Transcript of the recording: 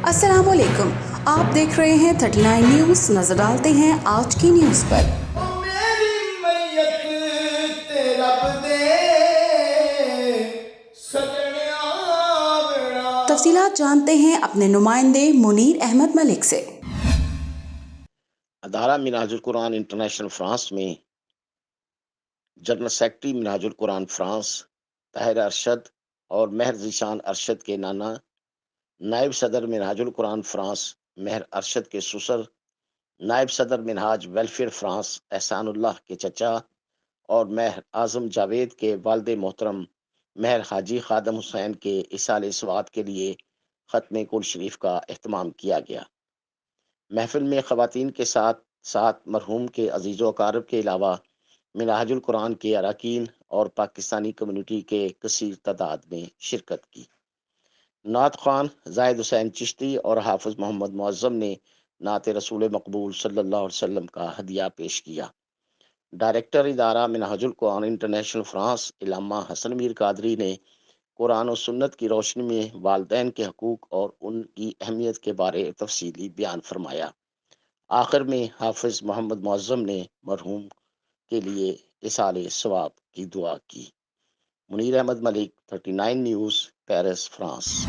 السلام علیکم، آپ دیکھ رہے ہیں 39 نیوز۔ نظر ڈالتے ہیں آج کی نیوز پر۔ میری میت تیرا بدے سجنیا بڑا۔ تفصیلات جانتے ہیں اپنے نمائندے منیر احمد ملک سے۔ ادارہ منہاج القرآن انٹرنیشنل فرانس میں جنرل سیکرٹری منہاج القرآن فرانس طاہر ارشد اور مہر ذیشان ارشد کے نانا، نائب صدر منہاج القرآن فرانس مہر ارشد کے سسر، نائب صدر منہاج ویلفیئر فرانس احسان اللہ کے چچا اور مہر اعظم جاوید کے والد محترم مہر حاجی خادم حسین کے اصال سوات کے لیے ختم کل شریف کا اہتمام کیا گیا۔ محفل میں خواتین کے ساتھ ساتھ مرحوم کے عزیز و اقارب کے علاوہ منہاج القرآن کے اراکین اور پاکستانی کمیونٹی کے کثیر تعداد میں شرکت کی۔ نعت خوان زاہد حسین چشتی اور حافظ محمد معظم نے نعت رسول مقبول صلی اللہ علیہ وسلم کا ہدیہ پیش کیا۔ ڈائریکٹر ادارہ منہاج القرآن انٹرنیشنل فرانس علامہ حسن میر قادری نے قرآن و سنت کی روشنی میں والدین کے حقوق اور ان کی اہمیت کے بارے تفصیلی بیان فرمایا۔ آخر میں حافظ محمد معظم نے مرحوم کے لیے اصال ثواب کی دعا کی۔ منیر احمد ملک، 39 نیوز، پیرس، فرانس۔